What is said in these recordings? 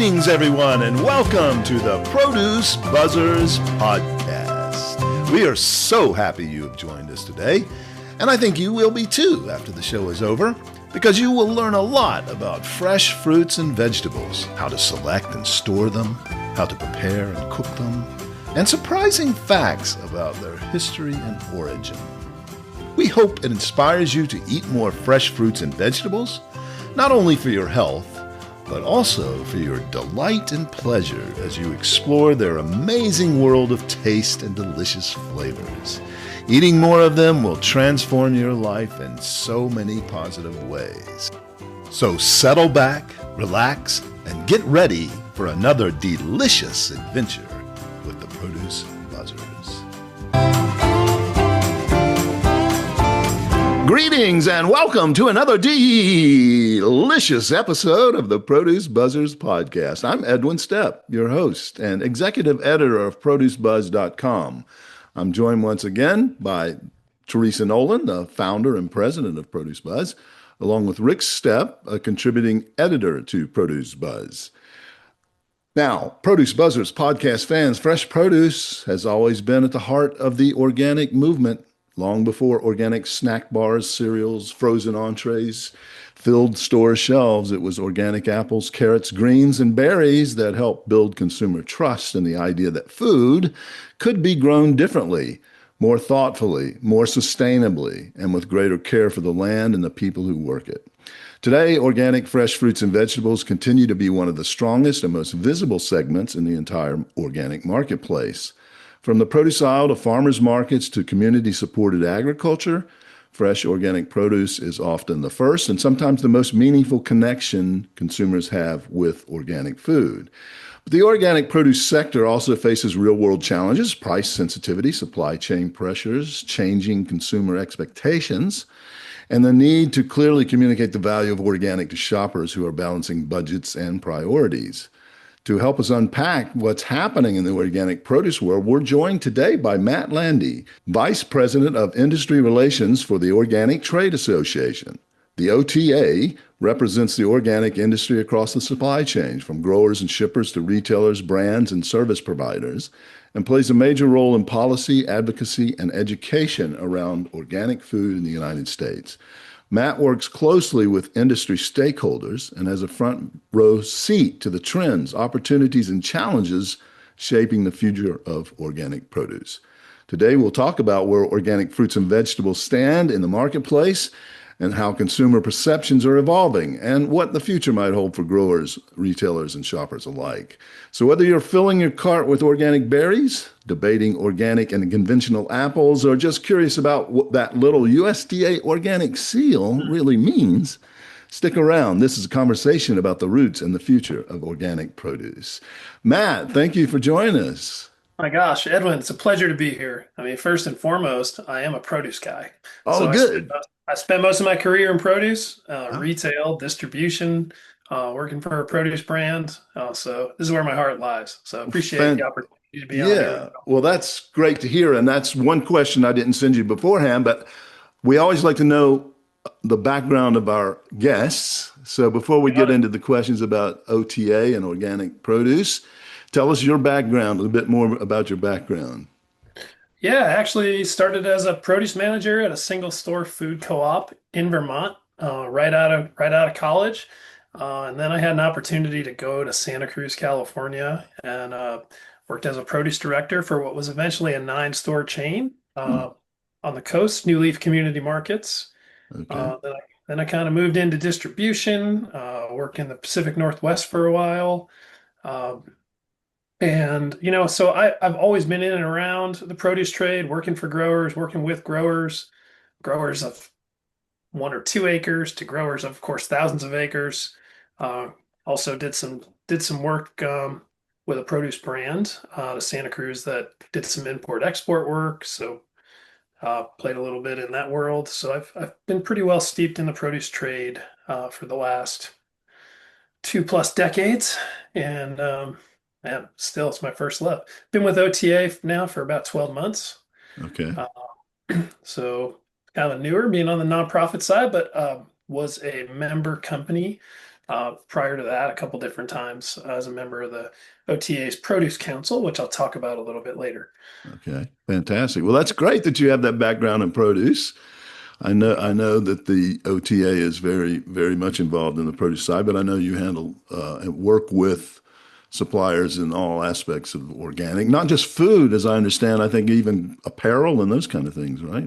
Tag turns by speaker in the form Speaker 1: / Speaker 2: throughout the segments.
Speaker 1: Greetings, everyone, and welcome to the Produce Buzzers podcast. We are so happy you have joined us today, and I think you will be too after the show is over, because you will learn a lot about fresh fruits and vegetables, how to select and store them, how to prepare and cook them, and surprising facts about their history and origin. We hope it inspires you to eat more fresh fruits and vegetables, not only for your health, but also for your delight and pleasure as you explore their amazing world of taste and delicious flavors. Eating more of them will transform your life in so many positive ways. So settle back, relax, and get ready for another delicious adventure with the Produce Buzzers. Greetings and welcome to another delicious episode of the Produce Buzzers podcast. I'm Edwin Stepp, your host and executive editor of producebuzz.com. I'm joined once again by Teresa Nolan, the founder and president of Produce Buzz, along with Rick Stepp, a contributing editor to Produce Buzz. Now, Produce Buzzers podcast fans, fresh produce has always been at the heart of the organic movement. Long before organic snack bars, cereals, frozen entrees filled store shelves, it was organic apples, carrots, greens, and berries that helped build consumer trust in the idea that food could be grown differently, more thoughtfully, more sustainably, and with greater care for the land and the people who work it. Today, organic fresh fruits and vegetables continue to be one of the strongest and most visible segments in the entire organic marketplace. From the produce aisle to farmers markets to community-supported agriculture, fresh organic produce is often the first and sometimes the most meaningful connection consumers have with organic food. But the organic produce sector also faces real-world challenges: price sensitivity, supply chain pressures, changing consumer expectations, and the need to clearly communicate the value of organic to shoppers who are balancing budgets and priorities. To help us unpack what's happening in the organic produce world, we're joined today by Matt Landi, Vice President of Industry Relations for the Organic Trade Association. The OTA represents the organic industry across the supply chain, from growers and shippers to retailers, brands, and service providers, and plays a major role in policy, advocacy, and education around organic food in the United States. Matt works closely with industry stakeholders and has a front row seat to the trends, opportunities, and challenges shaping the future of organic produce. Today, we'll talk about where organic fruits and vegetables stand in the marketplace and how consumer perceptions are evolving and what the future might hold for growers, retailers, and shoppers alike. So whether you're filling your cart with organic berries, debating organic and conventional apples, or just curious about what that little USDA organic seal really means, stick around. This is a conversation about the roots and the future of organic produce. Matt, thank you for joining us.
Speaker 2: My gosh, Edwin, it's a pleasure to be here. I mean, first and foremost, I am a produce guy.
Speaker 1: Oh,
Speaker 2: So
Speaker 1: good.
Speaker 2: I spent most of my career in produce, retail, distribution, working for a produce brand. So this is where my heart lies. So appreciate the opportunity to be on here.
Speaker 1: Yeah, well, that's great to hear. And that's one question I didn't send you beforehand, but we always like to know the background of our guests. So before we get into the questions about OTA and organic produce, tell us your background, a little bit more about your background.
Speaker 2: Yeah, I actually started as a produce manager at a single store food co-op in Vermont, right out of college. And then I had an opportunity to go to Santa Cruz, California, and worked as a produce director for what was eventually a 9-store chain on the coast, New Leaf Community Markets.
Speaker 1: Okay.
Speaker 2: Then I kind of moved into distribution, worked in the Pacific Northwest for a while. So I've always been in and around the produce trade, working for growers, working with growers of 1 or 2 acres to growers of course, thousands of acres. Also did some work with a produce brand to Santa Cruz that did some import-export work. So played a little bit in that world. So I've been pretty well steeped in the produce trade for the last 2+ decades, and man, still, it's my first love. Been with OTA now for about 12 months.
Speaker 1: Okay.
Speaker 2: So kind of newer, being on the nonprofit side, but was a member company Prior to that, a couple different times as a member of the OTA's Produce Council, which I'll talk about a little bit later.
Speaker 1: Okay, fantastic. Well, that's great that you have that background in produce. I know that the OTA is very, very much involved in the produce side, but I know you handle and work with suppliers in all aspects of organic, not just food, as I understand. I think even apparel and those kind of things, right?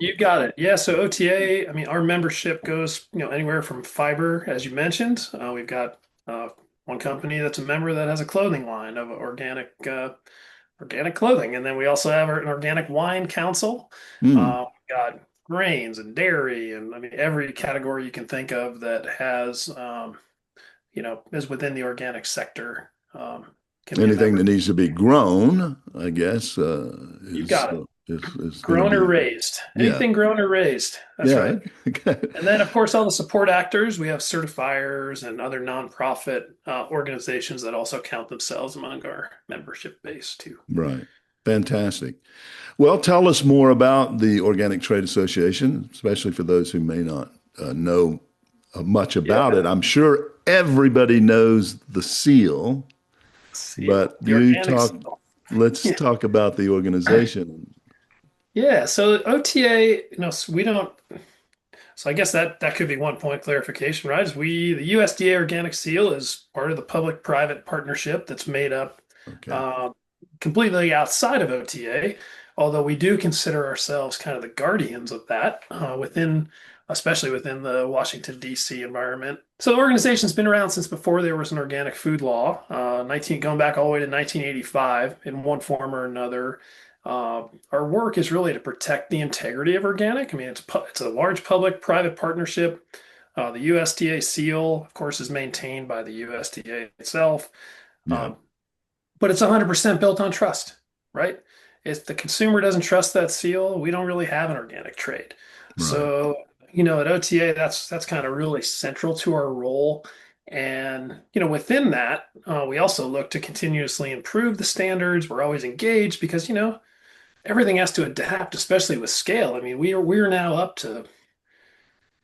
Speaker 2: You got it. Yeah. So OTA, I mean, our membership goes, anywhere from fiber, as you mentioned. We've got one company that's a member that has a clothing line of organic clothing, and then we also have an organic wine council.
Speaker 1: Mm.
Speaker 2: We've got grains and dairy, and I mean every category you can think of that has, is within the organic sector, can be a
Speaker 1: Anything that
Speaker 2: member.
Speaker 1: needs to be grown, I guess,
Speaker 2: You got it.
Speaker 1: is going to
Speaker 2: Grown or
Speaker 1: be,
Speaker 2: raised.
Speaker 1: yeah,
Speaker 2: Anything grown or raised. That's
Speaker 1: yeah.
Speaker 2: right. And then, of course, all the support actors. We have certifiers and other nonprofit organizations that also count themselves among our membership base, too.
Speaker 1: Right. Fantastic. Well, tell us more about the Organic Trade Association, especially for those who may not know much about
Speaker 2: Yeah,
Speaker 1: it. I'm sure everybody knows the seal,
Speaker 2: seal.
Speaker 1: but
Speaker 2: The organic seal.
Speaker 1: let's
Speaker 2: Yeah.
Speaker 1: talk about the organization.
Speaker 2: Yeah. So OTA, we don't. So I guess that could be one point clarification, right? Is the USDA Organic Seal is part of the public-private partnership that's made up
Speaker 1: Okay.
Speaker 2: uh, completely outside of OTA, although we do consider ourselves kind of the guardians of that especially within the Washington, D.C. environment. So the organization's been around since before there was an organic food law, going back all the way to 1985 in one form or another. Our work is really to protect the integrity of organic. I mean, it's a large public-private partnership. The USDA seal, of course, is maintained by the USDA itself.
Speaker 1: Yeah.
Speaker 2: Um, but it's 100% built on trust, right? If the consumer doesn't trust that seal, we don't really have an organic trade.
Speaker 1: Right.
Speaker 2: So, at OTA, that's kind of really central to our role. And, within that, we also look to continuously improve the standards. We're always engaged because, everything has to adapt, especially with scale. I mean, we're now up to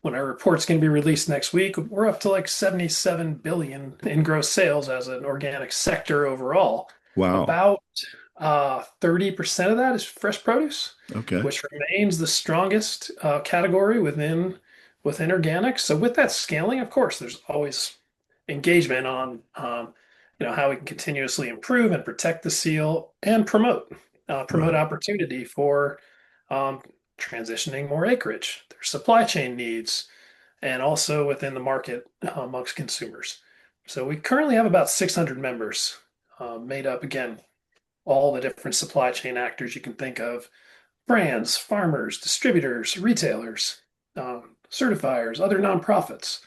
Speaker 2: when our report's going to be released next week, we're up to like 77 billion in gross sales as an organic sector overall.
Speaker 1: Wow.
Speaker 2: About 30% of that is fresh produce,
Speaker 1: Okay.
Speaker 2: which remains the strongest category within organic. So with that scaling, of course, there's always engagement on how we can continuously improve and protect the seal and promote
Speaker 1: Right.
Speaker 2: opportunity for um, transitioning more acreage, their supply chain needs, and also within the market amongst consumers. So we currently have about 600 members, made up again all the different supply chain actors you can think of: brands, farmers, distributors, retailers, certifiers, other nonprofits.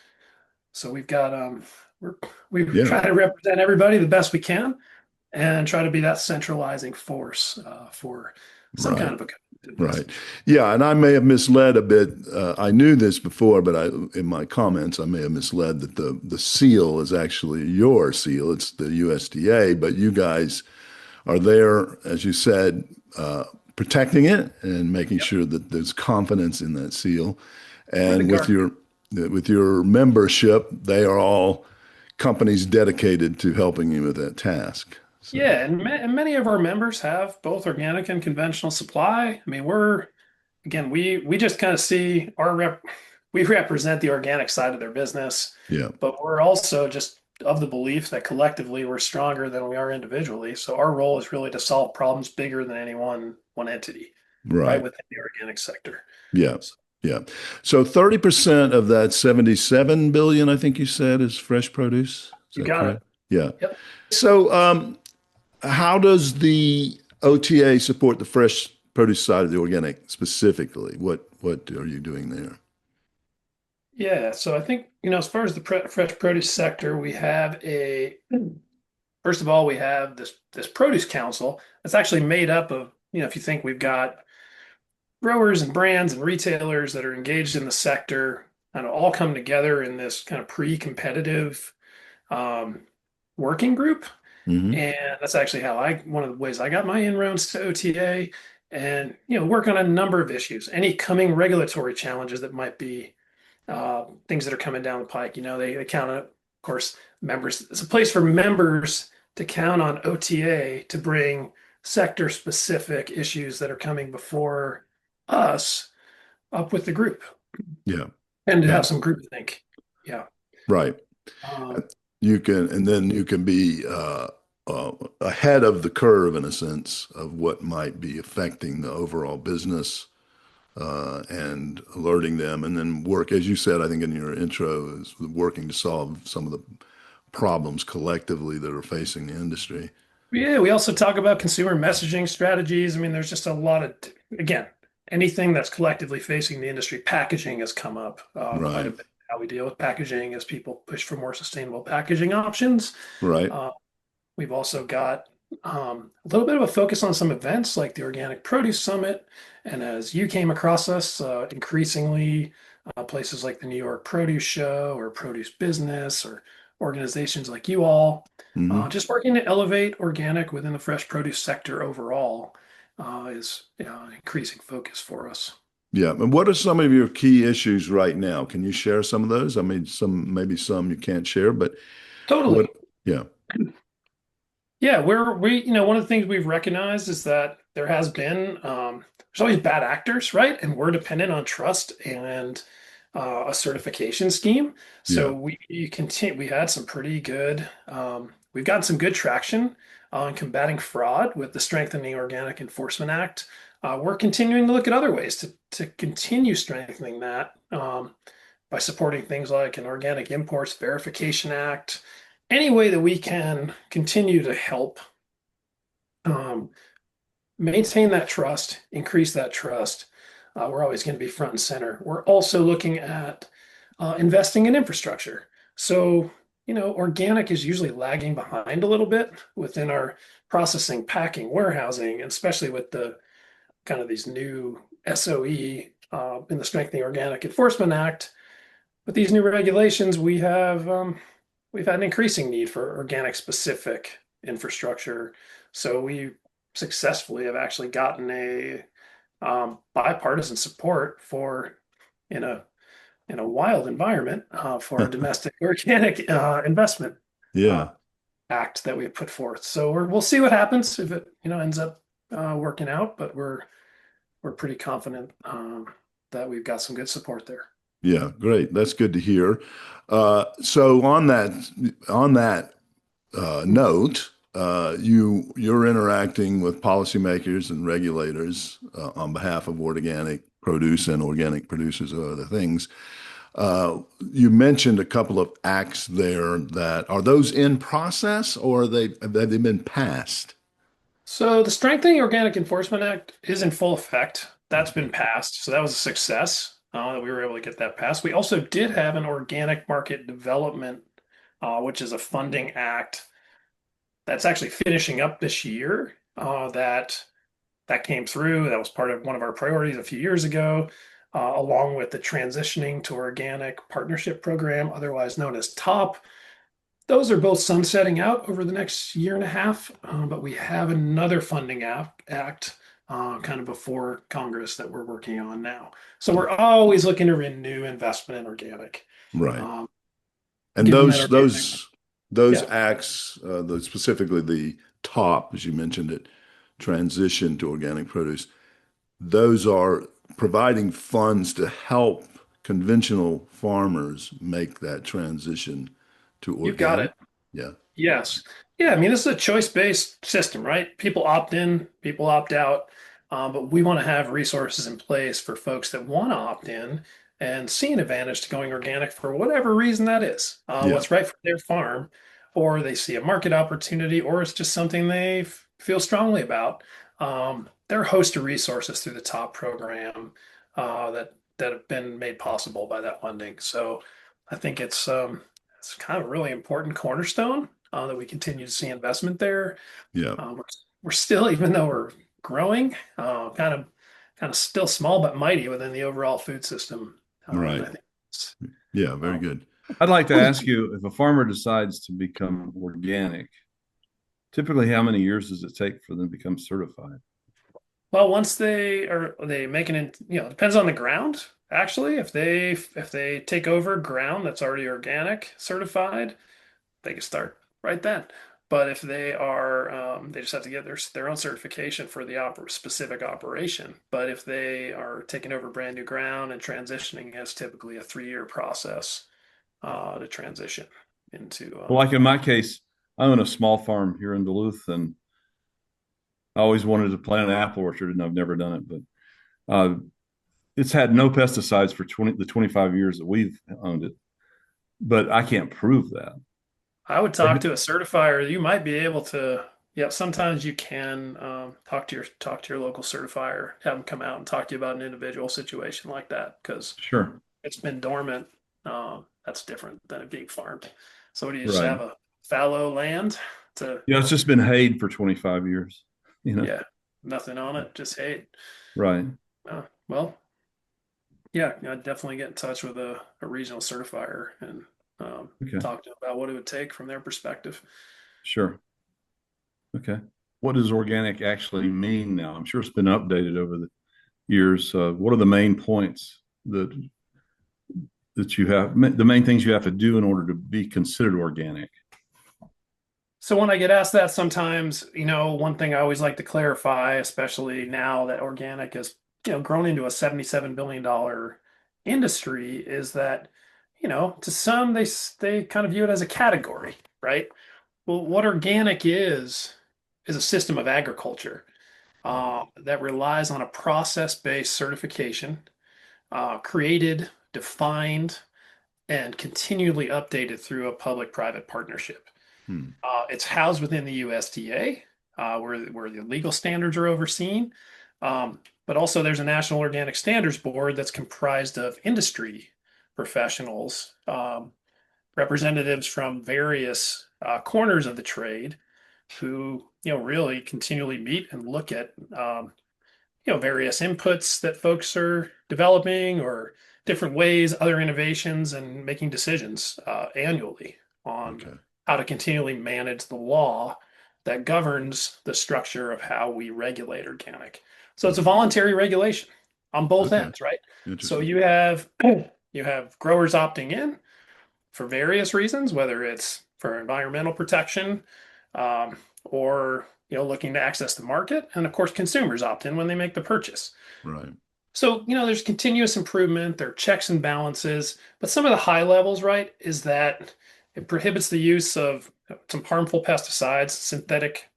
Speaker 2: So we're, we
Speaker 1: Yeah.
Speaker 2: try to represent everybody the best we can and try to be that centralizing force for some kind
Speaker 1: Right.
Speaker 2: of a
Speaker 1: Right.
Speaker 2: investment.
Speaker 1: Yeah, and I may have misled a bit. I knew this before, but in my comments, I may have misled that the seal is actually your seal. It's the USDA, but you guys are there, as you said, protecting it and making
Speaker 2: Yep,
Speaker 1: sure that there's confidence in that seal.
Speaker 2: we're the
Speaker 1: And
Speaker 2: guard.
Speaker 1: with your membership, they are all companies dedicated to helping you with that task. So,
Speaker 2: Yeah, and many of our members have both organic and conventional supply. I mean, we just kind of see we represent the organic side of their business,
Speaker 1: yeah,
Speaker 2: but we're also just of the belief that collectively we're stronger than we are individually. So our role is really to solve problems bigger than any one entity, right,
Speaker 1: right.
Speaker 2: within the organic sector.
Speaker 1: Yeah.
Speaker 2: So
Speaker 1: Yeah. So 30% of that 77 billion, I think you said, is fresh produce. Is
Speaker 2: you
Speaker 1: that
Speaker 2: got it.
Speaker 1: correct? Yeah.
Speaker 2: Yep.
Speaker 1: So, how does the OTA support the fresh produce side of the organic specifically? What are you doing there?
Speaker 2: Yeah. So I think, as far as the fresh produce sector, first of all, we have this produce council that's actually made up of, if you think we've got growers and brands and retailers that are engaged in the sector kind of all come together in this kind of pre-competitive um, working group.
Speaker 1: Hmm.
Speaker 2: And that's actually one of the ways I got my inroads to OTA, and, work on a number of issues, any coming regulatory challenges that might be things that are coming down the pike. They count on Of course, members, it's a place for members to count on OTA to bring sector specific issues that are coming before us up with the group
Speaker 1: Yeah.
Speaker 2: and to
Speaker 1: Yeah.
Speaker 2: have some group think. Yeah.
Speaker 1: Right.
Speaker 2: Um,
Speaker 1: You can, and then you can be ahead of the curve in a sense of what might be affecting the overall business and alerting them, and then work, as you said, I think in your intro, is working to solve some of the problems collectively that are facing the industry.
Speaker 2: yeah, we also talk about consumer messaging strategies. I mean, there's just a lot of, again, anything that's collectively facing the industry. Packaging has come up quite a
Speaker 1: Right.
Speaker 2: bit. How we deal with packaging as people push for more sustainable packaging options.
Speaker 1: Right.
Speaker 2: Uh, We've also got a little bit of a focus on some events like the Organic Produce Summit. And as you came across us, increasingly places like the New York Produce Show or Produce Business or organizations like you all,
Speaker 1: Hmm.
Speaker 2: just working to elevate organic within the fresh produce sector overall is an increasing focus for us.
Speaker 1: Yeah. And what are some of your key issues right now? Can you share some of those? I mean, maybe some you can't share, but what?
Speaker 2: Totally.
Speaker 1: Yeah.
Speaker 2: Yeah, one of the things we've recognized is that there has been there's always bad actors, right? And we're dependent on trust and a certification scheme.
Speaker 1: Yeah.
Speaker 2: So we had some pretty good we've gotten some good traction on combating fraud with the Strengthening Organic Enforcement Act. We're continuing to look at other ways to continue strengthening that by supporting things like an Organic Imports Verification Act, any way that we can continue to help um, maintain that trust, increase that trust, we're always going to be front and center. We're also looking at investing in infrastructure. So, organic is usually lagging behind a little bit within our processing, packing, warehousing, and especially with the kind of these new SOE in the Strengthening Organic Enforcement Act. With these new regulations, we've had an increasing need for organic specific infrastructure. So we successfully have actually gotten a bipartisan support for in a in a wild environment for a domestic organic investment uh,
Speaker 1: Yeah.
Speaker 2: act that we put forth. So we'll see what happens if it ends up working out, but we're pretty confident that we've got some good support there.
Speaker 1: Yeah. Great. That's good to hear. So on that note, you're interacting with policymakers and regulators on behalf of organic produce and organic producers of other things. You mentioned a couple of acts there that are those in process or have they been passed?
Speaker 2: So the Strengthening Organic Enforcement Act is in full effect. That's been
Speaker 1: Okay.
Speaker 2: passed. So that was a success that we were able to get that passed. We also did have an organic market development, which is a funding act that's actually finishing up this year. That came through. That was part of one of our priorities a few years ago, along with the Transitioning to Organic Partnership Program, otherwise known as TOP. Those are both sunsetting out over the next year and a half, but we have another funding act kind of before Congress that we're working on now. So we're always looking to renew investment in organic,
Speaker 1: Right.
Speaker 2: um,
Speaker 1: And
Speaker 2: given that
Speaker 1: those
Speaker 2: organic.
Speaker 1: those those
Speaker 2: Yeah,
Speaker 1: acts, specifically the top, as you mentioned it, transition to organic produce, those are providing funds to help conventional farmers make that transition to
Speaker 2: you've got
Speaker 1: organic.
Speaker 2: it.
Speaker 1: Yeah.
Speaker 2: Yes. Yeah, I mean, this is a choice-based system, right? People opt in, people opt out, but we want to have resources in place for folks that want to opt in and see an advantage to going organic for whatever reason that is,
Speaker 1: Yeah.
Speaker 2: what's right for their farm, or they see a market opportunity, or it's just something they feel strongly about. There are a host of resources through the TOP program that have been made possible by that funding. So I think it's kind of a really important cornerstone that we continue to see investment there.
Speaker 1: Yeah.
Speaker 2: We're still, even though we're growing, kind of still small but mighty within the overall food system. And
Speaker 1: Right.
Speaker 2: I think it's,
Speaker 1: Yeah. Very
Speaker 2: um,
Speaker 1: good.
Speaker 3: I'd like to ask you if a farmer decides to become organic, typically how many years does it take for them to become certified?
Speaker 2: well, once they make it in, depends on the ground. Actually, if they take over ground that's already organic certified, they can start right then. But if they are, they just have to get their own certification for the specific operation. But if they are taking over brand new ground and transitioning, it's typically a 3-year process to transition into.
Speaker 3: Well, like in my case, I own a small farm here in Duluth, and I always wanted to plant an apple orchard, and I've never done it. But it's had no pesticides for 25 years that we've owned it. But I can't prove that.
Speaker 2: I would talk to a certifier. You might be able to. Yeah, sometimes you can talk to your local certifier, have them come out and talk to you about an individual situation like that because
Speaker 3: Sure.
Speaker 2: it's been dormant. That's different than it being farmed. So do you just
Speaker 3: Right.
Speaker 2: have a fallow land to,
Speaker 3: Yeah, it's just been hayed for 25 years, you know.
Speaker 2: yeah, nothing on it, just hate.
Speaker 3: Right.
Speaker 2: Well, yeah, I'd definitely get in touch with a regional certifier and
Speaker 3: Okay.
Speaker 2: talk to them about what it would take from their perspective.
Speaker 3: Sure. Okay. What does organic actually mean now? I'm sure it's been updated over the years. What are the main points that you have, the main things you have to do in order to be considered organic?
Speaker 2: So when I get asked that sometimes, one thing I always like to clarify, especially now that organic is, grown into a $77 billion industry, is that, to some they kind of view it as a category, right? Well, what organic is a system of agriculture that relies on a process-based certification, created, defined, and continually updated through a public-private partnership.
Speaker 1: Hmm.
Speaker 2: It's housed within the USDA, where the legal standards are overseen. But also, there's a National Organic Standards Board that's comprised of industry professionals, representatives from various corners of the trade, who really continually meet and look at various inputs that folks are developing or different ways, other innovations, and making decisions annually on
Speaker 1: Okay.
Speaker 2: how to continually manage the law that governs the structure of how we regulate organic. So it's a voluntary regulation on both
Speaker 1: Okay.
Speaker 2: ends, right? So
Speaker 1: Interesting.
Speaker 2: you have growers opting in for various reasons, whether it's for environmental protection, or looking to access the market, and of course consumers opt in when they make the purchase.
Speaker 1: Right.
Speaker 2: So there's continuous improvement, there are checks and balances, but some of the high levels, right, is that it prohibits the use of some harmful pesticides, synthetic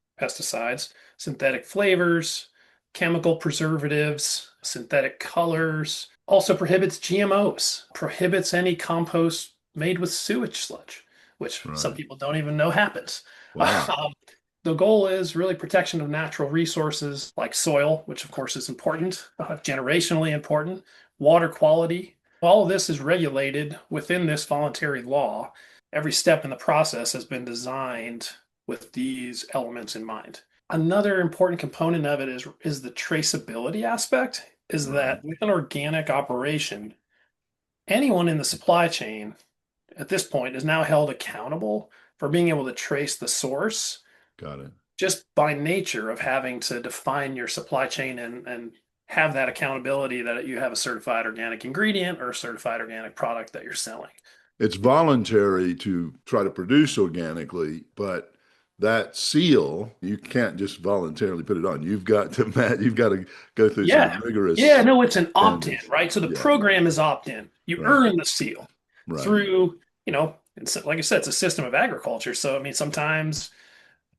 Speaker 2: flavors, chemical preservatives, synthetic colors. Also prohibits GMOs, prohibits any compost made with sewage sludge, which some
Speaker 1: Right.
Speaker 2: people don't even know happens.
Speaker 1: Wow.
Speaker 2: The goal is really protection of natural resources like soil, which of course is important, generationally important, water quality. All of this is regulated within this voluntary law. Every step in the process has been designed with these elements in mind. Another important component of it is the traceability aspect, is
Speaker 1: Right.
Speaker 2: that with an organic operation, anyone in the supply chain at this point is now held accountable for being able to trace the source
Speaker 1: Got it.
Speaker 2: just by nature of having to define your supply chain and have that accountability that you have a certified organic ingredient or a certified organic product that you're selling.
Speaker 1: It's voluntary to try to produce organically, but that seal, you can't just voluntarily put it on. You've got to, Matt, you've got to go through some
Speaker 2: Yeah. Yeah,
Speaker 1: rigorous
Speaker 2: no, it's an opt-in,
Speaker 1: standards.
Speaker 2: right? So the
Speaker 1: Yeah.
Speaker 2: program is opt-in. You
Speaker 1: Right.
Speaker 2: earn the seal
Speaker 1: Right.
Speaker 2: through, like I said, it's a system of agriculture. So, I mean, sometimes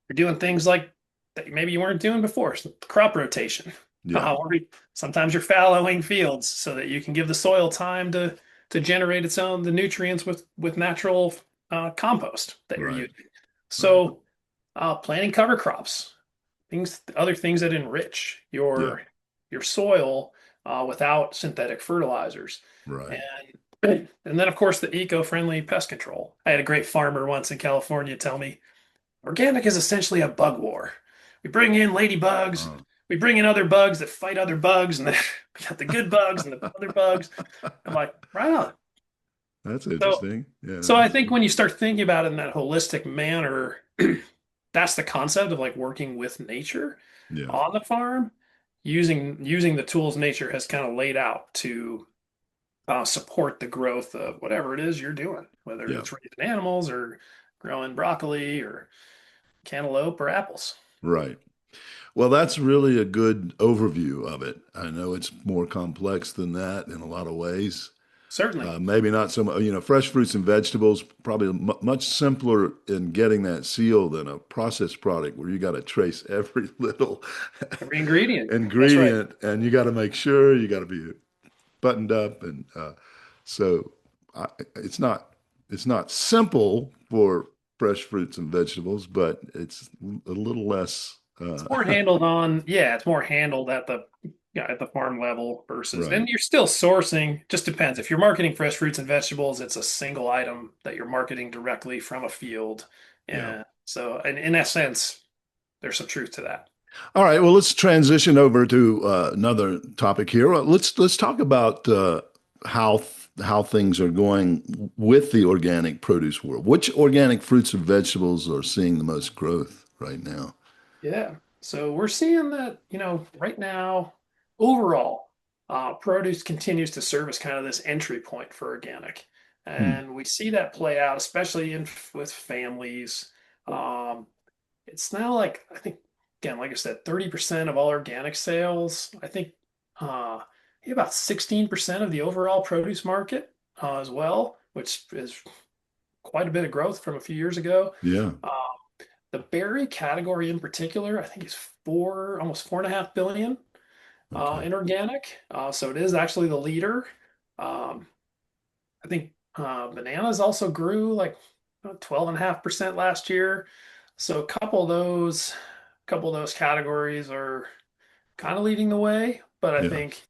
Speaker 2: you're doing things like that maybe you weren't doing before, so crop rotation.
Speaker 1: Yeah.
Speaker 2: Sometimes you're fallowing fields so that you can give the soil time to generate its own the nutrients with natural compost that you're
Speaker 1: Right.
Speaker 2: using.
Speaker 1: Right.
Speaker 2: So planting cover crops, other things that enrich
Speaker 1: Yeah.
Speaker 2: your soil without synthetic fertilizers,
Speaker 1: Right.
Speaker 2: and then of course the eco-friendly pest control. I had a great farmer once in California tell me organic is essentially a bug war. We bring in ladybugs,
Speaker 1: Oh.
Speaker 2: we bring in other bugs that fight other bugs, and then we got the good bugs and the other bugs. I'm like, right on.
Speaker 1: That's
Speaker 2: So,
Speaker 1: interesting. Yeah.
Speaker 2: so I think when you start thinking about it in that holistic manner, that's the concept of like working with nature
Speaker 1: Yeah.
Speaker 2: on the farm, using the tools nature has kind of laid out to support the growth of whatever it is you're doing, whether
Speaker 1: Yeah.
Speaker 2: it's raising animals or growing broccoli or cantaloupe or apples.
Speaker 1: Right. Well, that's really a good overview of it. I know it's more complex than that in a lot of ways.
Speaker 2: Certainly.
Speaker 1: Maybe not so much, fresh fruits and vegetables, probably much simpler in getting that seal than a processed product where you got to trace every little
Speaker 2: Every ingredient. That's right.
Speaker 1: ingredient and you got to make sure you got to be buttoned up. And so I, it's not simple for fresh fruits and vegetables, but it's a little less,
Speaker 2: It's more handled on, yeah, it's more handled at the yeah, at the farm level versus,
Speaker 1: right.
Speaker 2: and you're still sourcing, just depends. If you're marketing fresh fruits and vegetables, it's a single item that you're marketing directly from a field.
Speaker 1: Yeah.
Speaker 2: And so, in that sense, there's some truth to that.
Speaker 1: All right. Well, let's transition over to another topic here. Let's talk about how things are going with the organic produce world. Which organic fruits and vegetables are seeing the most growth right now?
Speaker 2: Yeah. So we're seeing that, right now, overall, produce continues to serve as kind of this entry point for organic.
Speaker 1: Hmm.
Speaker 2: And we see that play out, especially with families. Um, it's now like, I think, again, like I said, 30% of all organic sales. I think about 16% of the overall produce market as well, which is quite a bit of growth from a few years ago.
Speaker 1: Yeah.
Speaker 2: Uh, the berry category in particular, I think is almost 4.5 billion
Speaker 1: Okay.
Speaker 2: in organic. So it is actually the leader. Um, I think bananas also grew like 12.5% last year. So a couple of those categories are kind of leading the way. But I
Speaker 1: Yeah.
Speaker 2: think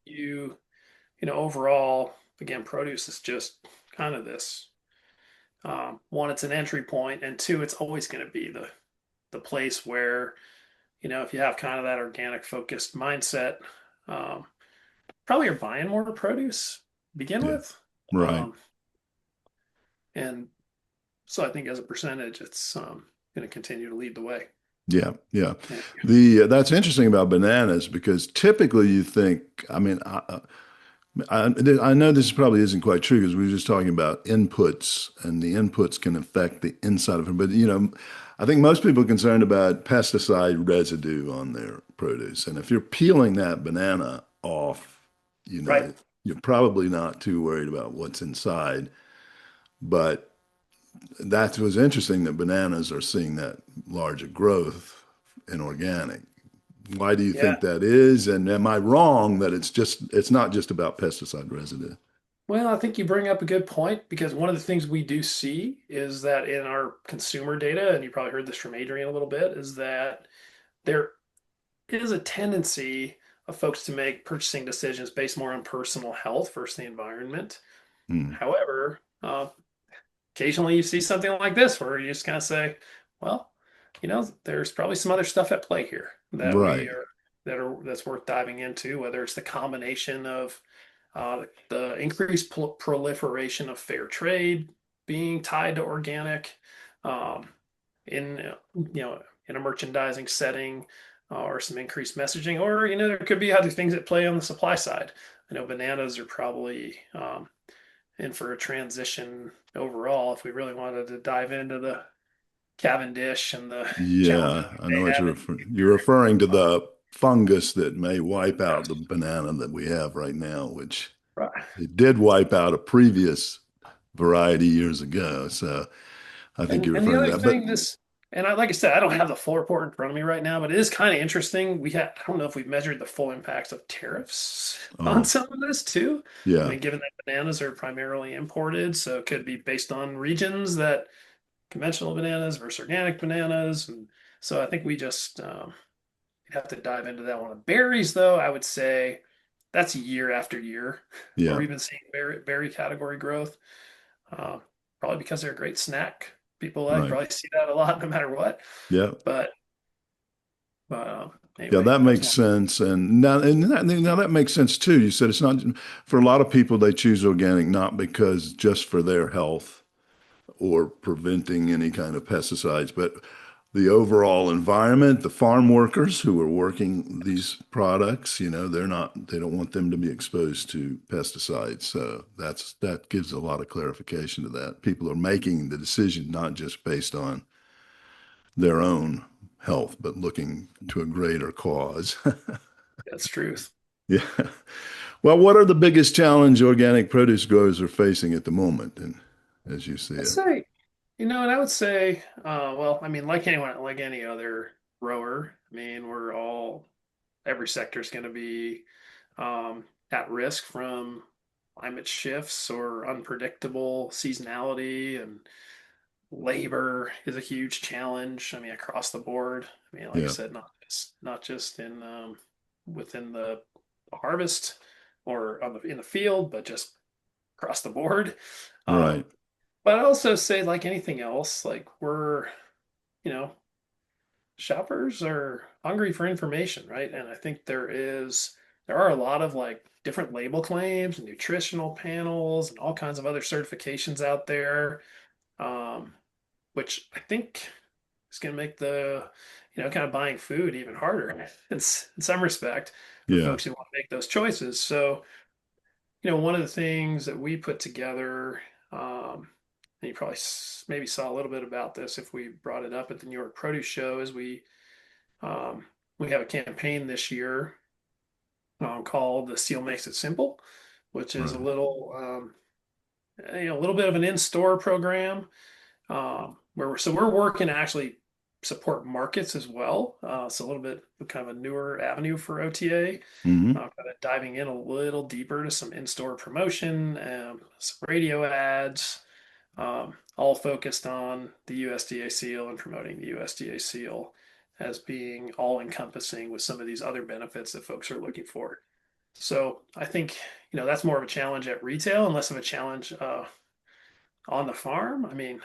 Speaker 2: overall, again, produce is just kind of this. One, it's an entry point, and two, it's always going to be the place where if you have kind of that organic focused mindset, um, probably you're buying more produce to begin
Speaker 1: Yeah.
Speaker 2: with.
Speaker 1: Right.
Speaker 2: Um, and so I think as a percentage, it's going to continue to lead the way.
Speaker 1: Yeah. Yeah.
Speaker 2: Yeah.
Speaker 1: The that's interesting about bananas because typically you think, I mean, I know this probably isn't quite true because we were just talking about inputs and the inputs can affect the inside of it. But, I think most people are concerned about pesticide residue on their produce. And if you're peeling that banana off,
Speaker 2: Right.
Speaker 1: you're probably not too worried about what's inside. But that was interesting that bananas are seeing that larger growth in organic. Why do you
Speaker 2: Yeah.
Speaker 1: think that is? And am I wrong that it's not just about pesticide residue?
Speaker 2: Well, I think you bring up a good point because one of the things we do see is that in our consumer data, and you probably heard this from Adrian a little bit, is that there is a tendency of folks to make purchasing decisions based more on personal health versus the environment.
Speaker 1: Hmm.
Speaker 2: However, occasionally you see something like this where you just kind of say, well, there's probably some other stuff at play here that we
Speaker 1: Right.
Speaker 2: are that's worth diving into, whether it's the combination of the increased proliferation of fair trade being tied to organic um, in in a merchandising setting or some increased messaging, or there could be other things at play on the supply side. I know bananas are probably in for a transition overall if we really wanted to dive into the Cavendish and the challenges
Speaker 1: Yeah,
Speaker 2: we
Speaker 1: I know
Speaker 2: may
Speaker 1: what
Speaker 2: have
Speaker 1: you're
Speaker 2: in
Speaker 1: referring. You're
Speaker 2: beer.
Speaker 1: referring to the fungus that may wipe out the
Speaker 2: Yes.
Speaker 1: banana that we have right now, which
Speaker 2: Right.
Speaker 1: it did wipe out a previous variety years ago. So I think you're
Speaker 2: And the
Speaker 1: referring to
Speaker 2: other
Speaker 1: that. But
Speaker 2: thing, like I said, I don't have the full report in front of me right now, but it is kind of interesting. I don't know if we've measured the full impacts of tariffs on
Speaker 1: oh,
Speaker 2: some of this too. I
Speaker 1: yeah,
Speaker 2: mean, given that bananas are primarily imported, so it could be based on regions that conventional bananas versus organic bananas. And so I think we just have to dive into that one. Berries, though, I would say that's year after year where
Speaker 1: yeah,
Speaker 2: we've been seeing berry category growth. Uh, Probably because they're a great snack. People like
Speaker 1: right,
Speaker 2: probably see that a lot, no matter what.
Speaker 1: yeah.
Speaker 2: But
Speaker 1: Yeah,
Speaker 2: anyway,
Speaker 1: that
Speaker 2: that was
Speaker 1: makes
Speaker 2: one.
Speaker 1: sense. And now that makes sense too. You said it's not for a lot of people, they choose organic not because just for their health or preventing any kind of pesticides, but the overall environment, the farm workers who are working these products, they don't want them to be exposed to pesticides. So that gives a lot of clarification to that. People are making the decision not just based on their own health, but looking to a greater cause.
Speaker 2: That's truth.
Speaker 1: Yeah. Well, what are the biggest challenge organic produce growers are facing at the moment, and as you see
Speaker 2: I'd
Speaker 1: it?
Speaker 2: say, and I would say, well, I mean, like anyone, like any other grower, I mean, every sector is going to be at risk from climate shifts or unpredictable seasonality, and labor is a huge challenge. I mean, across the board. I mean, like I
Speaker 1: Yeah,
Speaker 2: said, not just in within the harvest or in the field, but just across the board. Um,
Speaker 1: right.
Speaker 2: but I also say, like anything else, like you know, shoppers are hungry for information, right? And I think there are a lot of like different label claims and nutritional panels and all kinds of other certifications out there, um, which I think is going to make kind of buying food even harder in some respect for
Speaker 1: Yeah,
Speaker 2: folks who want to make those choices. So, one of the things that we put together, and you probably maybe saw a little bit about this if we brought it up at the New York Produce Show, is um, we have a campaign this year called "The Seal Makes It Simple," which is
Speaker 1: right.
Speaker 2: a little bit of an in-store program where we're working to actually support markets as well. It's a little bit kind of a newer avenue for OTA.
Speaker 1: Hmm.
Speaker 2: Kind of diving in a little deeper to some in-store promotion, some radio ads, all focused on the USDA seal and promoting the USDA seal as being all encompassing with some of these other benefits that folks are looking for. So I think, that's more of a challenge at retail and less of a challenge on the farm. I mean,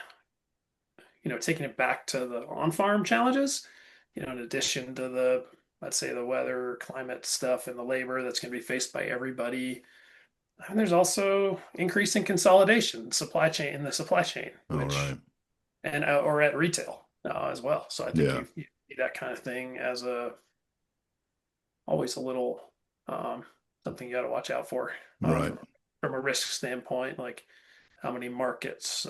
Speaker 2: taking it back to the on-farm challenges, in addition to let's say the weather, climate stuff, and the labor that's going to be faced by everybody. And there's also increasing consolidation, in the supply chain,
Speaker 1: All right.
Speaker 2: or at retail as well. So I think
Speaker 1: Yeah,
Speaker 2: you see that kind of thing as always a little um, something you got to watch out for
Speaker 1: right,
Speaker 2: from a risk standpoint. Like how many markets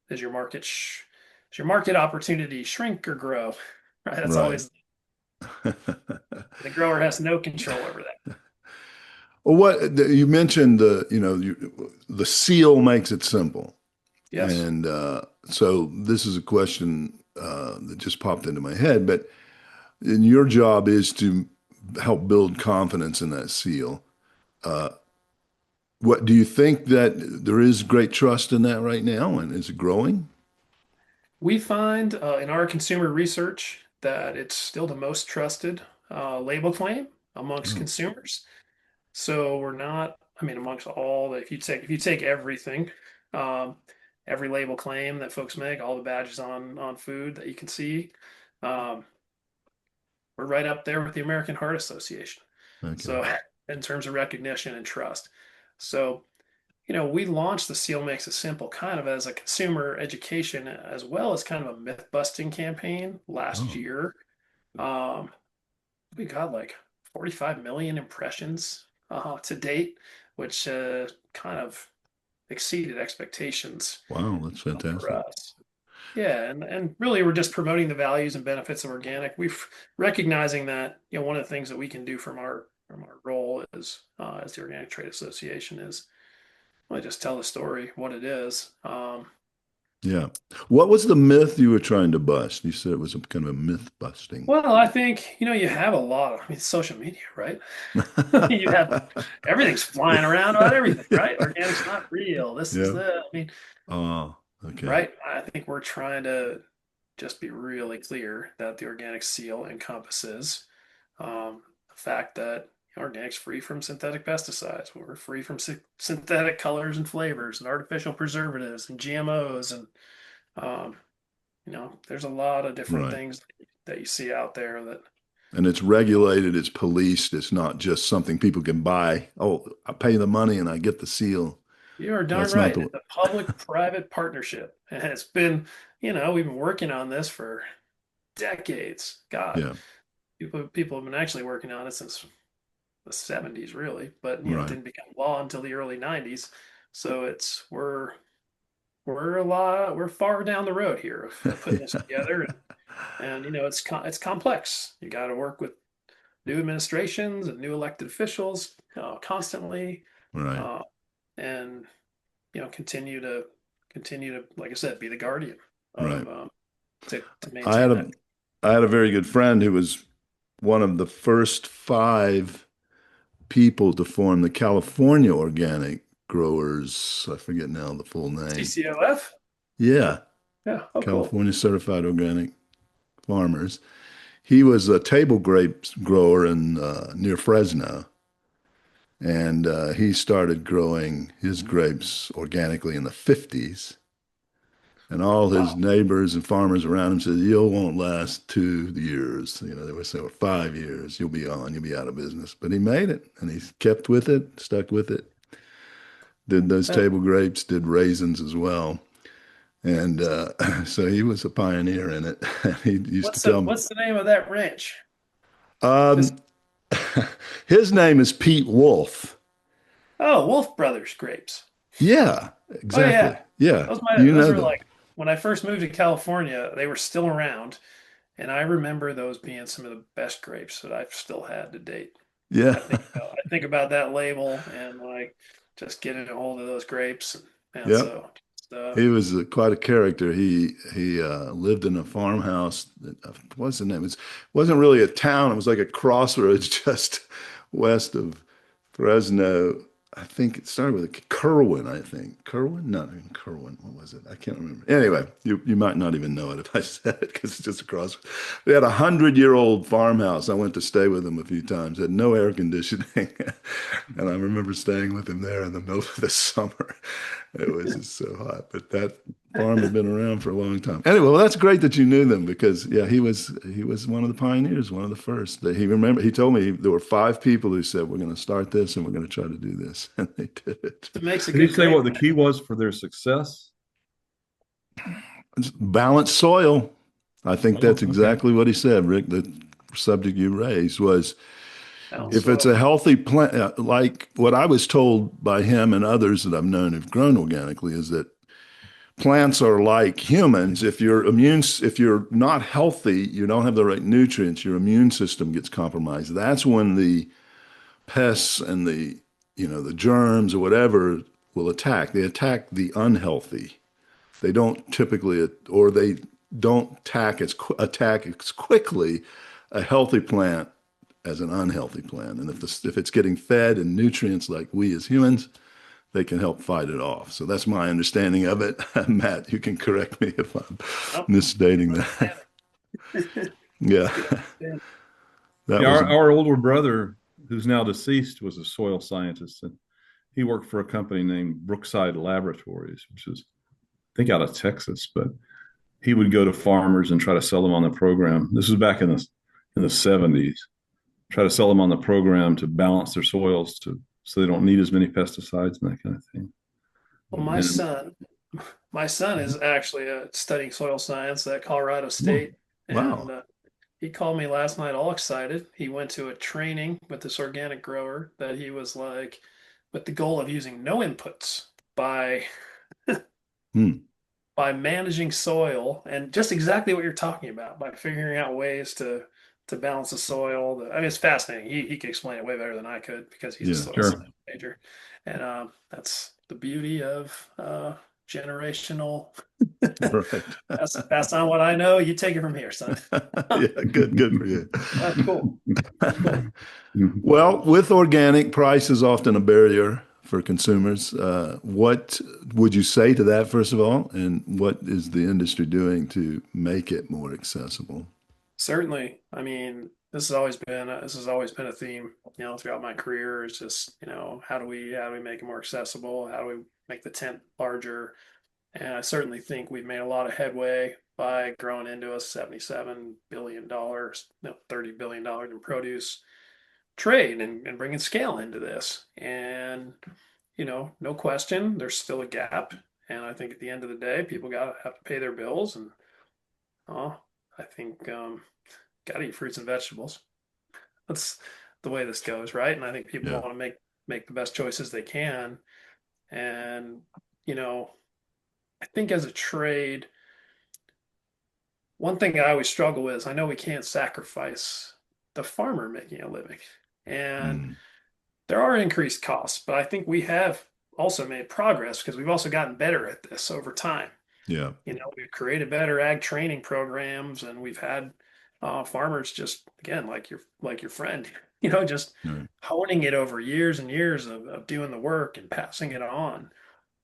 Speaker 2: is your market does your market opportunity shrink or grow? Right. That's
Speaker 1: right.
Speaker 2: always the grower has no control over that.
Speaker 1: Well, you mentioned the seal makes it simple.
Speaker 2: Yes.
Speaker 1: And so this is a question that just popped into my head, but and your job is to help build confidence in that seal. Uh, what do you think that there is great trust in that right now, and is it growing?
Speaker 2: We find in our consumer research that it's still the most trusted label claim amongst
Speaker 1: Oh,
Speaker 2: consumers. So we're not, I mean, amongst all the, if you take everything, um, every label claim that folks make, all the badges on food that you can see, um, we're right up there with the American Heart Association.
Speaker 1: okay.
Speaker 2: So in terms of recognition and trust. So, we launched the Seal Makes It Simple kind of as a consumer education as well as kind of a myth busting campaign last
Speaker 1: Oh,
Speaker 2: year. Um, we got like 45 million impressions to date, which kind of exceeded expectations
Speaker 1: wow, that's
Speaker 2: for
Speaker 1: fantastic.
Speaker 2: us. Yeah, and really we're just promoting the values and benefits of organic. We've recognizing that, one of the things that we can do from our role as the Organic Trade Association is really just tell the story, what it is.
Speaker 1: Yeah. What was the myth you were trying to bust? You said it was a kind of a myth busting.
Speaker 2: Well, I think, you have a lot of, I mean, social media, right? You have everything's flying around about everything, right? Organic's not real. This is
Speaker 1: Yeah.
Speaker 2: I mean,
Speaker 1: Oh, okay.
Speaker 2: right? I think we're trying to just be really clear that the organic seal encompasses the fact that organic's free from synthetic pesticides. We're free from synthetic colors and flavors and artificial preservatives and GMOs. And, um, there's a lot of different
Speaker 1: Right.
Speaker 2: things that you see out there that
Speaker 1: And it's regulated, it's policed, it's not just something people can buy. Oh, I pay the money and I get the seal.
Speaker 2: you are darn
Speaker 1: That's not
Speaker 2: right.
Speaker 1: the,
Speaker 2: It's a public-private partnership. And it's been, we've been working on this for decades. God,
Speaker 1: Yeah.
Speaker 2: people have been actually working on it since the 70s, really, but it
Speaker 1: Right.
Speaker 2: didn't become law until the early 90s. So we're far down the road here of putting this together, and it's complex. You got to work with new administrations and new elected officials constantly,
Speaker 1: Right.
Speaker 2: uh, and continue to, like I said, be the guardian
Speaker 1: Right.
Speaker 2: of to
Speaker 1: I had
Speaker 2: maintain
Speaker 1: a
Speaker 2: that.
Speaker 1: I had a very good friend who was one of the first five people to form the California Organic Growers. I forget now the full name.
Speaker 2: CCOF.
Speaker 1: Yeah,
Speaker 2: Yeah. Oh, cool.
Speaker 1: California Certified Organic Farmers. He was a table grapes grower in near Fresno, and he started growing his grapes organically in the 50s. And all his
Speaker 2: Wow.
Speaker 1: neighbors and farmers around him said, "You won't last 2 years." They would say, "Well, 5 years, you'll be out of business." But he made it, and he kept with it, stuck with it. Did those
Speaker 2: Uh,
Speaker 1: table grapes, did raisins as well, and so he was a pioneer in it. He used to tell me,
Speaker 2: what's the name of that ranch? Just
Speaker 1: um, his name is Pete Wolf.
Speaker 2: Oh, Wolf Brothers grapes.
Speaker 1: Yeah,
Speaker 2: Oh
Speaker 1: exactly.
Speaker 2: yeah,
Speaker 1: Yeah, you
Speaker 2: those
Speaker 1: know
Speaker 2: are
Speaker 1: them.
Speaker 2: like when I first moved to California, they were still around, and I remember those being some of the best grapes that I've still had to date.
Speaker 1: Yeah.
Speaker 2: I think about that label and like just getting a hold of those grapes, and
Speaker 1: Yep.
Speaker 2: so uh,
Speaker 1: He was quite a character. He lived in a farmhouse. What's the name? It wasn't really a town. It was like a crossroads just west of Fresno. I think it started with a Kerwin, I think. Kerwin? Not even Kerwin. What was it? I can't remember. Anyway, you might not even know it if I said it because it's just across. We had 100-year-old farmhouse. I went to stay with him a few times. Had no air conditioning. And I remember staying with him there in the middle of the summer. It was just so hot. But that farm had been around for a long time. Anyway, well, that's great that you knew them because yeah, he was one of the pioneers, one of the first. He told me there were five people who said we're going to start this and we're going to try to do this, and they did it.
Speaker 2: it makes a
Speaker 3: Did he
Speaker 2: good
Speaker 3: say
Speaker 2: grape.
Speaker 3: what the key was for their success?
Speaker 1: It's balanced soil. I think
Speaker 3: Oh,
Speaker 1: that's
Speaker 3: okay.
Speaker 1: exactly what he said, Rick. The subject you raised was
Speaker 2: Balanced
Speaker 1: if it's
Speaker 2: soil.
Speaker 1: a healthy plant, like what I was told by him and others that I've known who've grown organically, is that plants are like humans. If you're not healthy, you don't have the right nutrients, your immune system gets compromised. That's when the pests and the germs or whatever will attack. They attack the unhealthy. They don't typically, or they don't attack as quickly a healthy plant as an unhealthy plant. And if it's getting fed and nutrients like we as humans, they can help fight it off. So that's my understanding of it. Matt, you can correct me if I'm
Speaker 2: Oh,
Speaker 1: misstating that.
Speaker 2: understanding.
Speaker 1: Yeah,
Speaker 2: It's good understanding.
Speaker 1: that
Speaker 3: Yeah,
Speaker 1: was
Speaker 3: our older brother, who's now deceased, was a soil scientist, and he worked for a company named Brookside Laboratories, which is, I think, out of Texas. But he would go to farmers and try to sell them on the program. This was back in the 70s. Try to sell them on the program to balance their soils so they don't need as many pesticides and that kind of thing.
Speaker 2: Well,
Speaker 3: And
Speaker 2: my son is actually studying soil science at Colorado
Speaker 1: oh,
Speaker 2: State, and
Speaker 1: wow.
Speaker 2: he called me last night all excited. He went to a training with this organic grower that he was like, with the goal of using no inputs by
Speaker 1: Hmm.
Speaker 2: managing soil and just exactly what you're talking about by figuring out ways to balance the soil. I mean, it's fascinating. He could explain it way better than I could because he's a
Speaker 1: Yeah,
Speaker 2: soil
Speaker 3: sure.
Speaker 2: science major, and that's the beauty of generational.
Speaker 1: right.
Speaker 2: Pass on what I know. You take it from here, son.
Speaker 1: Yeah, good for you.
Speaker 2: That's cool. That's cool.
Speaker 1: Well, with organic, price is often a barrier for consumers. What would you say to that, first of all? And what is the industry doing to make it more accessible?
Speaker 2: Certainly. I mean, this has always been a theme, throughout my career. It's just, how do we make it more accessible? How do we make the tent larger? And I certainly think we've made a lot of headway by growing into a $77 billion, no, $30 billion in produce trade and bringing scale into this. And, no question, there's still a gap. And I think at the end of the day, people got to have to pay their bills. And uh, I think gotta eat fruits and vegetables. That's the way this goes, right? And I think people
Speaker 1: Yeah.
Speaker 2: want to make the best choices they can. And you know, I think as a trade, one thing I always struggle with is I know we can't sacrifice the farmer making a living. And
Speaker 1: Mm.
Speaker 2: there are increased costs, but I think we have also made progress because we've also gotten better at this over time.
Speaker 1: Yeah.
Speaker 2: We've created better ag training programs, and we've had farmers just again like your friend, just
Speaker 1: Right.
Speaker 2: honing it over years and years of doing the work and passing it on.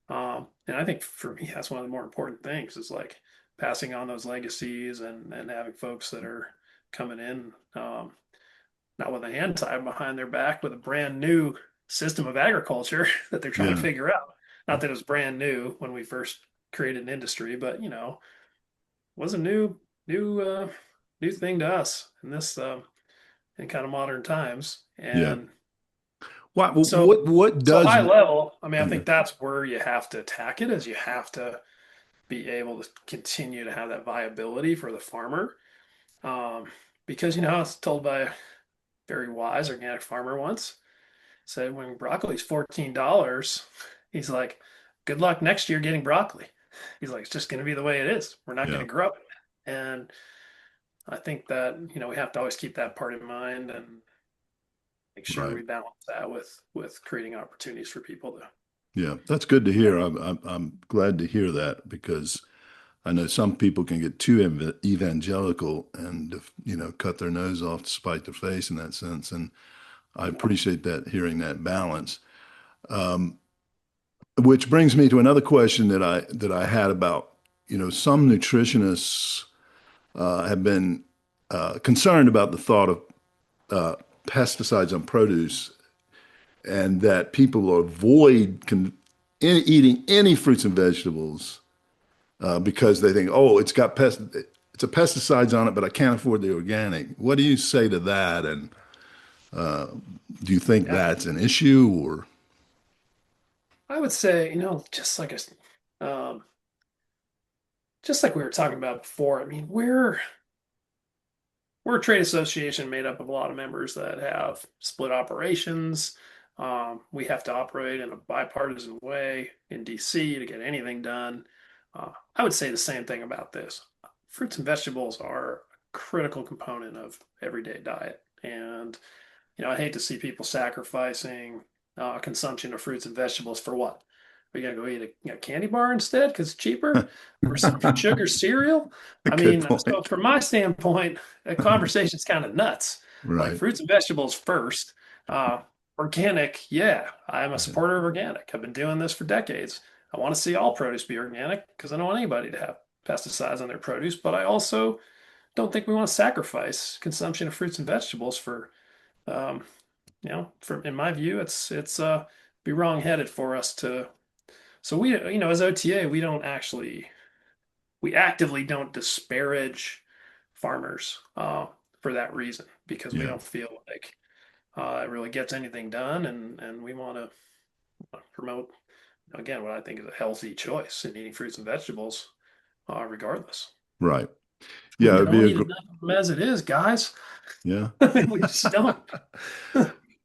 Speaker 2: And I think for me, that's one of the more important things is like passing on those legacies and having folks that are coming in, not with a hand tied behind their back, with a brand new system of agriculture that they're trying to
Speaker 1: Yeah.
Speaker 2: figure out. Not that it was brand new when we first created an industry, but was a new thing to us in this in kind of modern times.
Speaker 1: Yeah.
Speaker 2: And so
Speaker 1: What
Speaker 2: so
Speaker 1: does,
Speaker 2: high level, I mean, I
Speaker 1: yeah.
Speaker 2: think that's where you have to attack it, is you have to be able to continue to have that viability for the farmer. Um, because I was told by a very wise organic farmer once, said when broccoli's $14, he's like, good luck next year getting broccoli. He's like, it's just going to be the way it is. We're not going
Speaker 1: Yeah.
Speaker 2: to grow it. And I think that, we have to always keep that part in mind and make sure
Speaker 1: Right.
Speaker 2: we balance that with creating opportunities for people to.
Speaker 1: Yeah. That's good to hear. I'm glad to hear that because I know some people can get too evangelical and, cut their nose off to spite their face in that sense. And I appreciate that, hearing that balance. Which brings me to another question that I had about, some nutritionists have been concerned about the thought of uh, pesticides on produce, and that people avoid eating any fruits and vegetables because they think, oh, it's a pesticides on it, but I can't afford the organic. What do you say to that? And do you think
Speaker 2: Yeah,
Speaker 1: that's an issue or?
Speaker 2: I would say, just like we were talking about before. I mean, we're a trade association made up of a lot of members that have split operations. We have to operate in a bipartisan way in DC to get anything done. I would say the same thing about this. Fruits and vegetables are a critical component of everyday diet. And, I hate to see people sacrificing consumption of fruits and vegetables for what? Are you gonna go eat a candy bar instead because it's cheaper, or some sugar cereal? I
Speaker 1: Good
Speaker 2: mean, so
Speaker 1: point.
Speaker 2: from my standpoint, the conversation's kind of nuts. Like
Speaker 1: Right.
Speaker 2: fruits and vegetables first. Uh, Organic, yeah, I'm a supporter of organic. I've been doing this for decades. I want to see all produce be organic because I don't want anybody to have pesticides on their produce, but I also don't think we want to sacrifice consumption of fruits and vegetables for um, for in my view, it's be wrong-headed for us to. So we, as OTA, we actively don't disparage farmers for that reason because we
Speaker 1: Yeah.
Speaker 2: don't feel like it really gets anything done, and we want to promote again what I think is a healthy choice in eating fruits and vegetables, regardless.
Speaker 1: Right.
Speaker 2: We
Speaker 1: Yeah. It'd be
Speaker 2: don't
Speaker 1: a
Speaker 2: eat enough of them as it is, guys.
Speaker 1: yeah.
Speaker 2: I mean, we just don't.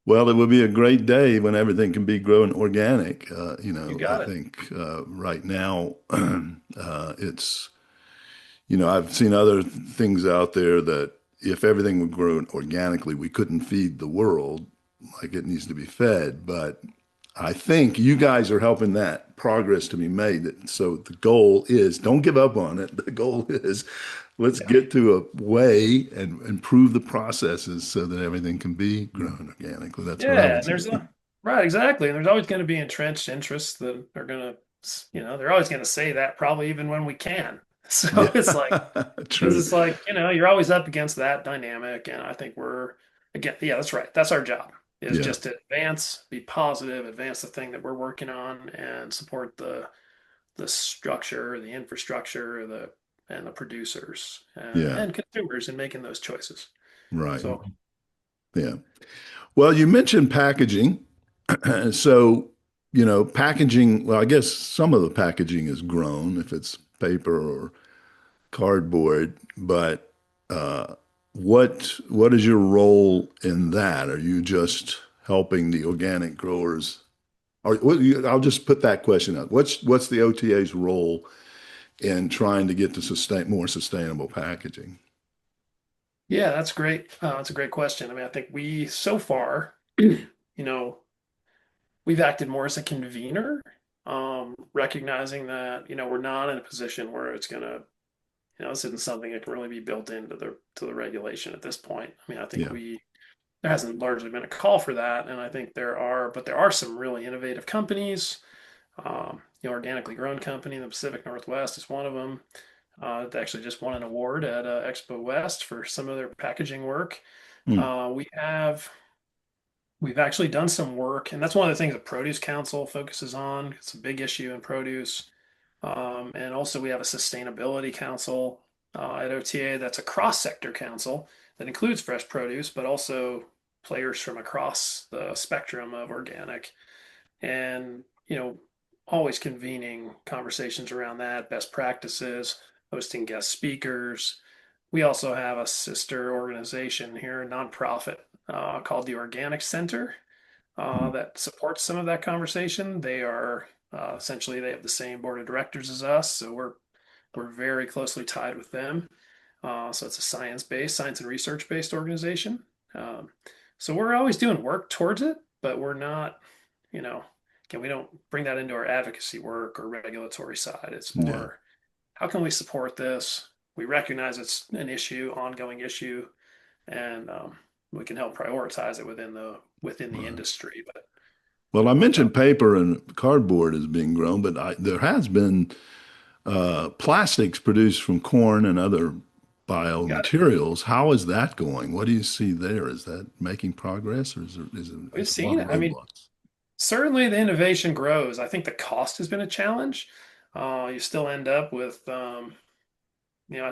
Speaker 1: Well, it would be a great day when everything can be grown organic.
Speaker 2: You
Speaker 1: I
Speaker 2: got it.
Speaker 1: think right now it's, I've seen other things out there that if everything were grown organically, we couldn't feed the world like it needs to be fed. But I think you guys are helping that progress to be made. So the goal is don't give up on it. The goal is let's
Speaker 2: Yeah.
Speaker 1: get to a way and improve the processes so that everything can be grown organically. That's what I
Speaker 2: Yeah,
Speaker 1: would
Speaker 2: and
Speaker 1: say.
Speaker 2: there's a right, exactly. And there's always going to be entrenched interests that are going to, they're always going to say that probably even when we can. So it's like,
Speaker 1: Yeah,
Speaker 2: because
Speaker 1: true.
Speaker 2: it's like, you're always up against that dynamic. And I think again, yeah, that's right. That's our job is
Speaker 1: Yeah,
Speaker 2: just to advance, be positive, advance the thing that we're working on and support the structure, the infrastructure, and the producers
Speaker 1: yeah,
Speaker 2: and consumers in making those choices.
Speaker 1: right.
Speaker 2: So
Speaker 1: Yeah. Well, you mentioned packaging. So, packaging, well, I guess some of the packaging is grown if it's paper or cardboard, but Uh, what is your role in that? Are you just helping the organic growers? Or I'll just put that question out. What's the OTA's role in trying to get to more sustainable packaging?
Speaker 2: Yeah, that's great. That's a great question. I mean, I think we so far, you know, we've acted more as a convener, recognizing that, we're not in a position where it's gonna, this isn't something that can really be built into the regulation at this point. I mean, I think
Speaker 1: Yeah.
Speaker 2: there hasn't largely been a call for that, and I think there are some really innovative companies. Organically grown company in the Pacific Northwest is one of them. They actually just won an award at Expo West for some of their packaging work.
Speaker 1: Hmm.
Speaker 2: We've actually done some work, and that's one of the things that Produce Council focuses on. It's a big issue in produce. And also, we have a sustainability council at OTA that's a cross-sector council that includes fresh produce, but also players from across the spectrum of organic. And, always convening conversations around that, best practices, hosting guest speakers. We also have a sister organization here, a nonprofit called the Organic Center that supports some of that conversation. They are essentially they have the same board of directors as us, so we're very closely tied with them. So it's a science and research based organization. Um, so we're always doing work towards it, but we're not, again, we don't bring that into our advocacy work or regulatory side. It's
Speaker 1: Yeah.
Speaker 2: more, how can we support this? We recognize it's an issue, ongoing issue, and we can help prioritize it within the
Speaker 1: Right.
Speaker 2: industry. But
Speaker 1: Well, I
Speaker 2: what
Speaker 1: mentioned paper and cardboard is being grown, but there has been plastics produced from corn and other
Speaker 2: got it.
Speaker 1: biomaterials. How is that going? What do you see there? Is that making progress, or
Speaker 2: We've
Speaker 1: is a lot
Speaker 2: seen
Speaker 1: of
Speaker 2: it. I mean,
Speaker 1: roadblocks?
Speaker 2: certainly the innovation grows. I think the cost has been a challenge. You still end up with, I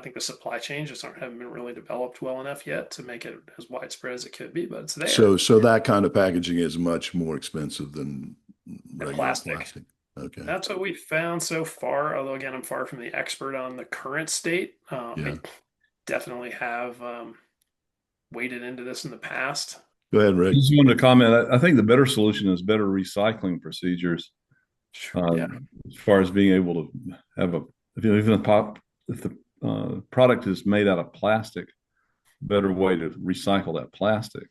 Speaker 2: think the supply chains just haven't been really developed well enough yet to make it as widespread as it could be, but it's there.
Speaker 1: So that kind of packaging is much more expensive than
Speaker 2: And
Speaker 1: regular
Speaker 2: plastic.
Speaker 1: plastic. Okay.
Speaker 2: That's what we found so far. Although again, I'm far from the expert on the current state.
Speaker 1: Yeah.
Speaker 2: I definitely have waded into this in the past.
Speaker 1: Go ahead,
Speaker 3: I
Speaker 1: Rick.
Speaker 3: just wanted to comment. I think the better solution is better recycling procedures.
Speaker 2: Yeah,
Speaker 3: As far as being able to have if the product is made out of plastic, better way to recycle that plastic.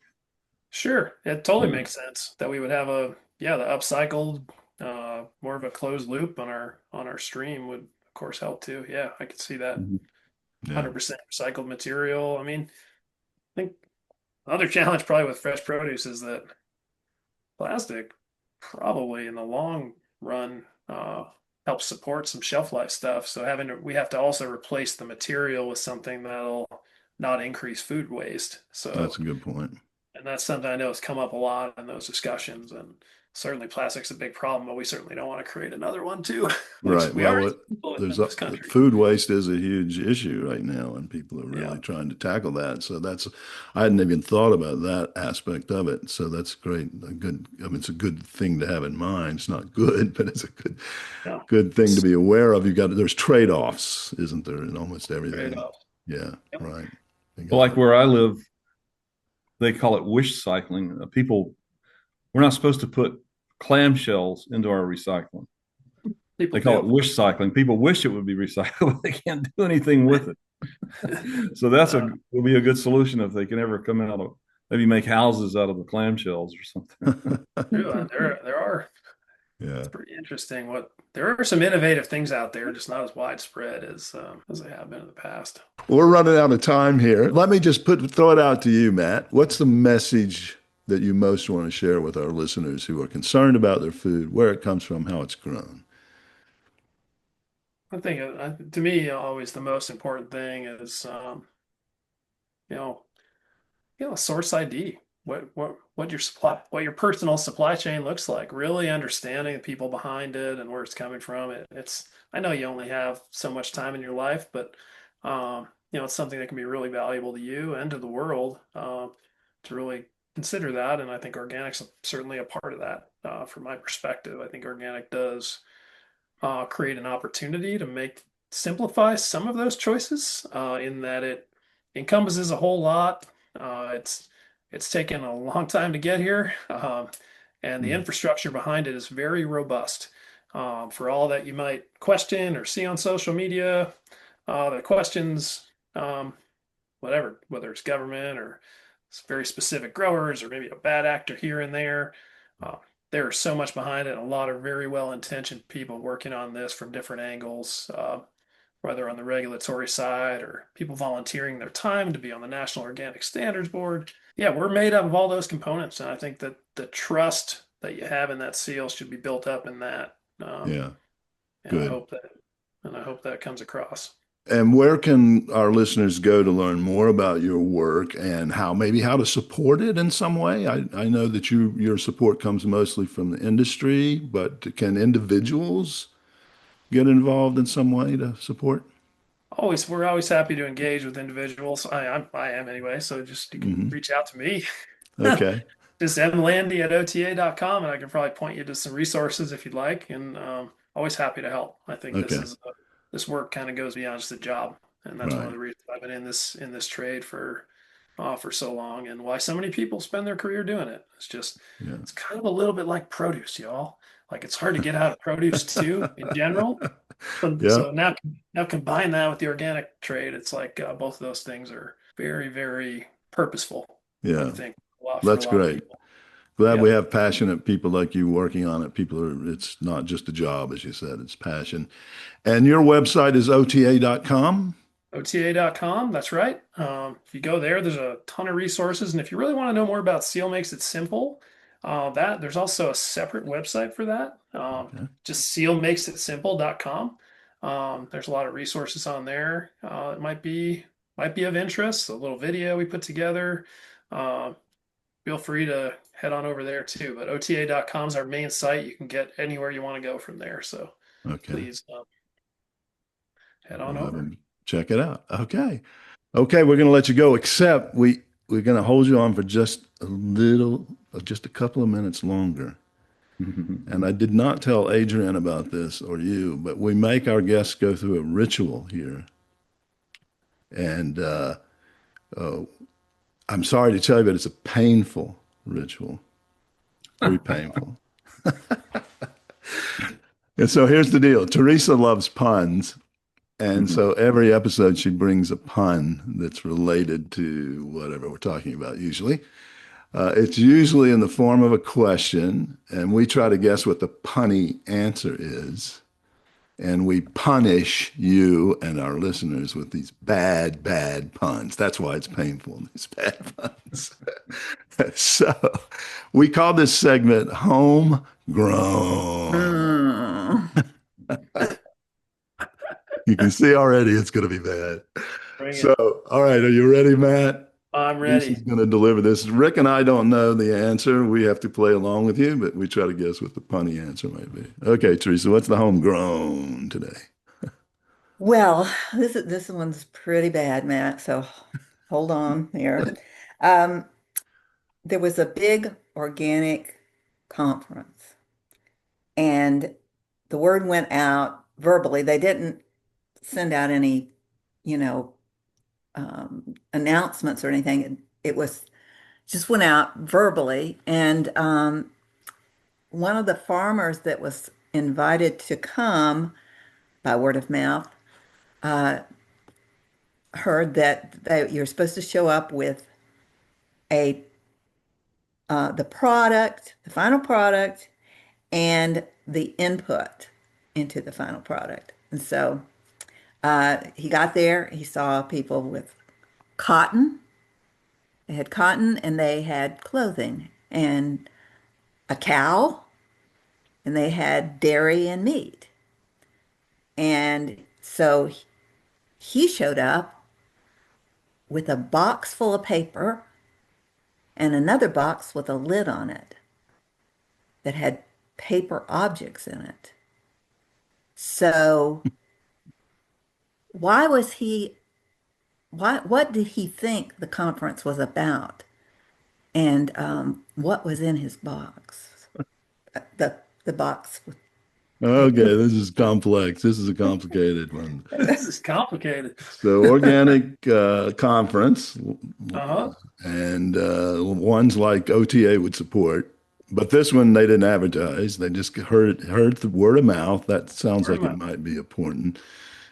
Speaker 2: sure. It totally
Speaker 3: Yeah.
Speaker 2: makes sense that we would have the upcycled, more of a closed loop on our stream would of course help too. Yeah, I could see that.
Speaker 3: Mhm.
Speaker 1: Yeah.
Speaker 2: 100% recycled material. I mean, I think the other challenge probably with fresh produce is that plastic probably in the long run helps support some shelf life stuff. So we have to also replace the material with something that'll not increase food waste.
Speaker 1: That's
Speaker 2: So,
Speaker 1: a good point.
Speaker 2: and that's something I know has come up a lot in those discussions. And certainly plastic's a big problem, but we certainly don't want to create another one too, which
Speaker 1: Right.
Speaker 2: we already
Speaker 1: Well,
Speaker 2: do in
Speaker 1: there's
Speaker 2: this country.
Speaker 1: food waste is a huge issue right now, and people are
Speaker 2: Yeah.
Speaker 1: really trying to tackle that. So I hadn't even thought about that aspect of it. So that's great. I mean, it's a good thing to have in mind. It's not good, but it's a
Speaker 2: No.
Speaker 1: good thing to be aware of. There's trade-offs, isn't there, in almost everything?
Speaker 2: Trade-off.
Speaker 1: Yeah.
Speaker 2: Yep.
Speaker 1: Right. You
Speaker 3: Well,
Speaker 1: got
Speaker 3: like
Speaker 1: it.
Speaker 3: where I live, they call it wish cycling. We're not supposed to put clamshells into our recycling.
Speaker 2: People
Speaker 3: They call it
Speaker 2: do.
Speaker 3: wish cycling. People wish it would be recycled, but they can't do anything with it. So
Speaker 2: Uh,
Speaker 3: will be a good solution if they can ever come out of maybe make houses out of the clamshells or something.
Speaker 2: True. There are. It's
Speaker 1: Yeah.
Speaker 2: pretty interesting. There are some innovative things out there, just not as widespread as they have been in the past.
Speaker 1: We're running out of time here. Let me just throw it out to you, Matt. What's the message that you most want to share with our listeners who are concerned about their food, where it comes from, how it's grown?
Speaker 2: I think to me, always the most important thing is you know source ID. What your personal supply chain looks like. Really understanding the people behind it and where it's coming from. It's I know you only have so much time in your life, but it's something that can be really valuable to you and to the world to really consider that. And I think organic's certainly a part of that. From my perspective, I think organic does create an opportunity to simplify some of those choices in that it encompasses a whole lot. It's taken a long time to get here, and the
Speaker 1: Mm.
Speaker 2: infrastructure behind it is very robust. For all that you might question or see on social media, the questions, um, whether it's government or very specific growers or maybe a bad actor here and there. Uh, there is so much behind it. A lot of very well-intentioned people working on this from different angles, whether on the regulatory side or people volunteering their time to be on the National Organic Standards Board. Yeah, we're made up of all those components, and I think that the trust that you have in that seal should be built up in that.
Speaker 1: Yeah,
Speaker 2: And I
Speaker 1: good.
Speaker 2: hope that comes across.
Speaker 1: And where can our listeners go to learn more about your work and how to support it in some way? I know that your support comes mostly from the industry, but can individuals get involved in some way to support?
Speaker 2: We're always happy to engage with individuals. I am anyway. So just you can
Speaker 1: Hmm.
Speaker 2: reach out to me.
Speaker 1: Okay.
Speaker 2: Just mlandy@ota.com, and I can probably point you to some resources if you'd like. And always happy to help. I think
Speaker 1: Okay.
Speaker 2: this work kind of goes beyond just a job, and that's one of
Speaker 1: Right.
Speaker 2: the reasons I've been in this trade for so long, and why so many people spend their career doing it.
Speaker 1: Yeah.
Speaker 2: It's kind of a little bit like produce, y'all. Like it's hard to get out of produce too in general.
Speaker 1: Yeah.
Speaker 2: So now combine that with the organic trade. It's like both of those things are very, very purposeful, I
Speaker 1: Yeah.
Speaker 2: think, for a
Speaker 1: That's
Speaker 2: lot of
Speaker 1: great.
Speaker 2: people.
Speaker 1: Glad we
Speaker 2: Yep.
Speaker 1: have passionate people like you working on it. It's not just a job, as you said, it's passion. And your website is ota.com.
Speaker 2: OTA.com, that's right. If you go there, there's a ton of resources. And if you really want to know more about Seal Makes It Simple, that there's also a separate website for that.
Speaker 1: Okay.
Speaker 2: Just sealmakesitsimple.com. There's a lot of resources on there. It might be of interest. A little video we put together. Uh, Feel free to head on over there too. But OTA.com is our main site. You can get anywhere you want to go from there. So
Speaker 1: Okay.
Speaker 2: please head on
Speaker 1: We'll have
Speaker 2: over.
Speaker 1: them check it out. Okay. Okay, we're going to let you go, except we're going to hold you on for just a couple of minutes longer. And I did not tell Adrian about this or you, but we make our guests go through a ritual here. And uh, I'm sorry to tell you, but it's a painful ritual, very painful. And so here's the deal. Teresa loves puns. And so every episode she brings a pun that's related to whatever we're talking about, usually. It's usually in the form of a question, and we try to guess what the punny answer is. And we punish you and our listeners with these bad, bad puns. That's why it's painful, these bad puns. So we call this segment Homegrown.
Speaker 4: Mm.
Speaker 1: You can see already it's going to be bad.
Speaker 2: Bring
Speaker 1: So,
Speaker 2: it.
Speaker 1: all right, are you ready, Matt?
Speaker 2: I'm
Speaker 1: Lisa's
Speaker 2: ready.
Speaker 1: going to deliver this. Rick and I don't know the answer. We have to play along with you, but we try to guess what the punny answer might be. Okay, Teresa, what's the homegrown today?
Speaker 4: Well, this one's pretty bad, Matt. So hold on here. Um, there was a big organic conference, and the word went out verbally. They didn't send out any, you know, announcements or anything. It was just went out verbally, and one of the farmers that was invited to come by word of mouth uh, heard that you're supposed to show up with a the product, the final product, and the input into the final product. And so he got there, he saw people with cotton. They had cotton and they had clothing and a cow and they had dairy and meat. And so he showed up with a box full of paper and another box with a lid on it that had paper objects in it. So why was he, what did he think the conference was about? And what was in his box? The box with
Speaker 1: Okay, this is complex. This is a complicated one.
Speaker 2: This is complicated.
Speaker 1: So organic conference,
Speaker 2: Uh-huh.
Speaker 1: and ones like OTA would support. But this one they didn't advertise. They just heard the word of mouth. That sounds
Speaker 2: Word of
Speaker 1: like it
Speaker 2: mouth.
Speaker 1: might be important.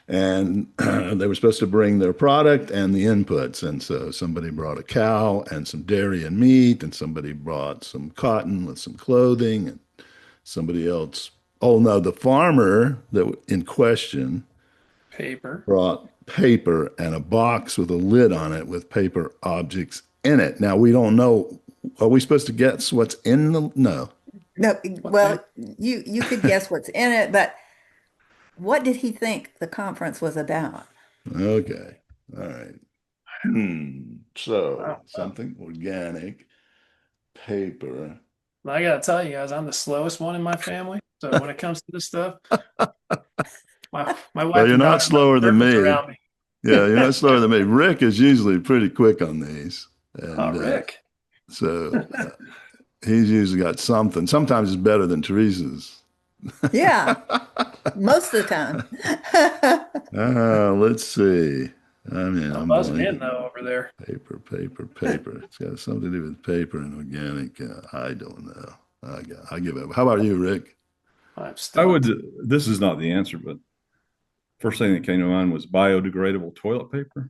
Speaker 1: And they were supposed to bring their product and the inputs. And so somebody brought a cow and some dairy and meat, and somebody brought some cotton with some clothing, and somebody else. Oh no, the farmer that in question
Speaker 2: Paper.
Speaker 1: brought paper and a box with a lid on it with paper objects in it. Now we don't know. Are we supposed to guess what's in the? No.
Speaker 4: No, well, you could guess what's in it, but what did he think the conference was about?
Speaker 1: Okay. All right. So
Speaker 2: Wow.
Speaker 1: something organic, paper.
Speaker 2: I gotta tell you guys, I'm the slowest one in my family. So when it comes to this stuff, my
Speaker 1: Well,
Speaker 2: wife
Speaker 1: you're
Speaker 2: and
Speaker 1: not
Speaker 2: daughter run
Speaker 1: slower than
Speaker 2: circles
Speaker 1: me.
Speaker 2: around me.
Speaker 1: Yeah, you're not slower than me. Rick is usually pretty quick on these,
Speaker 2: Oh,
Speaker 1: and
Speaker 2: Rick.
Speaker 1: so he's usually got something. Sometimes it's better than Teresa's.
Speaker 4: Yeah, most of the time.
Speaker 1: Let's see. I mean,
Speaker 2: I'm
Speaker 1: I'm
Speaker 2: buzzing in
Speaker 1: blanking.
Speaker 2: though over there.
Speaker 1: Paper. It's got something to do with paper and organic. I don't know. I give up. How about you, Rick?
Speaker 2: I'm
Speaker 3: I
Speaker 2: still
Speaker 3: would. This is not the answer, but first thing that came to mind was biodegradable toilet paper.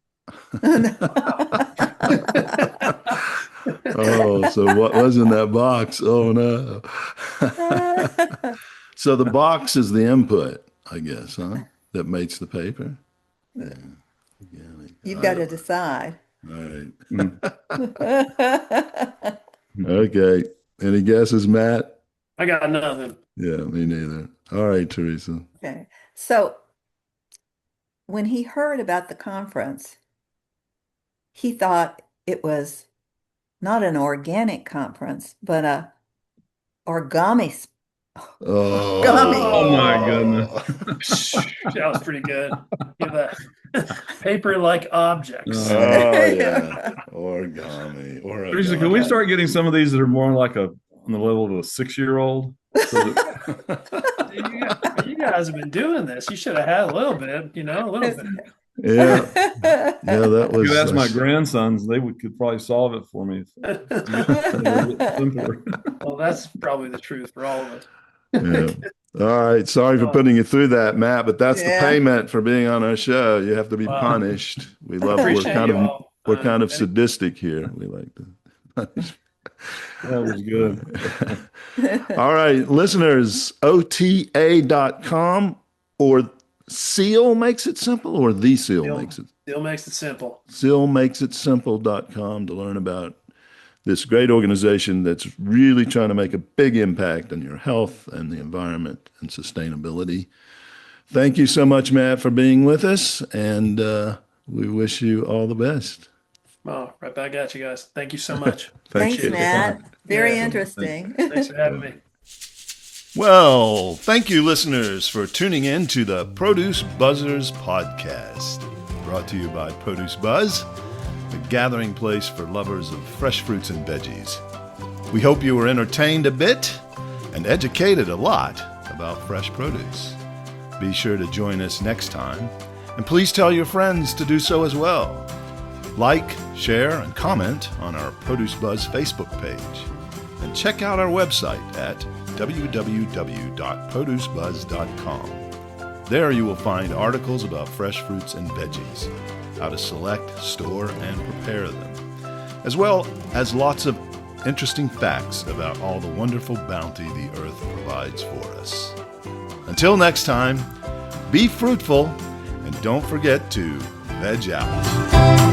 Speaker 1: Oh, so what was in that box? Oh no. So the box is the input, I guess, huh? That makes the paper. Yeah. Organic.
Speaker 4: You've
Speaker 1: I
Speaker 4: got to
Speaker 1: don't know.
Speaker 4: decide.
Speaker 1: All right.
Speaker 3: Mm.
Speaker 1: Okay. Any guesses, Matt?
Speaker 2: I got nothing.
Speaker 1: Yeah, me neither. All right, Teresa.
Speaker 4: Okay. So when he heard about the conference, he thought it was not an organic conference, but a origami.
Speaker 3: Oh my goodness.
Speaker 2: That was pretty good. Give that paper-like objects.
Speaker 1: Oh yeah, origami.
Speaker 3: Teresa, can we start getting some of these that are more like on the level of a 6-year-old? So
Speaker 2: You guys have been doing this. You should have had a little bit, a little bit.
Speaker 1: Yeah, that
Speaker 3: if
Speaker 1: was.
Speaker 3: you ask my grandsons, they could probably solve it for me. Simpler.
Speaker 2: Well, that's probably the truth for all of us.
Speaker 1: Yeah. All right. Sorry for putting you through that, Matt, but that's the payment for being on our show. You have to be punished. We love. We're kind of sadistic here. We like to punish.
Speaker 3: That was good.
Speaker 1: All right, listeners, OTA.com or Seal makes it simple, or the Seal makes it.
Speaker 2: Seal makes it simple.
Speaker 1: SealMakesItSimple.com to learn about this great organization that's really trying to make a big impact on your health and the environment and sustainability. Thank you so much, Matt, for being with us, and we wish you all the best.
Speaker 2: Oh, right back at you guys. Thank you so much.
Speaker 4: Thanks, Matt. Very
Speaker 2: Yeah.
Speaker 4: interesting.
Speaker 2: Thanks for having me.
Speaker 1: Well, thank you, listeners, for tuning in to the Produce Buzzers podcast, brought to you by Produce Buzz, the gathering place for lovers of fresh fruits and veggies. We hope you were entertained a bit and educated a lot about fresh produce. Be sure to join us next time, and please tell your friends to do so as well. Like, share, and comment on our Produce Buzz Facebook page. And check out our website at www.producebuzz.com. There you will find articles about fresh fruits and veggies, how to select, store, and prepare them, as well as lots of interesting facts about all the wonderful bounty the earth provides for us. Until next time, be fruitful and don't forget to veg out.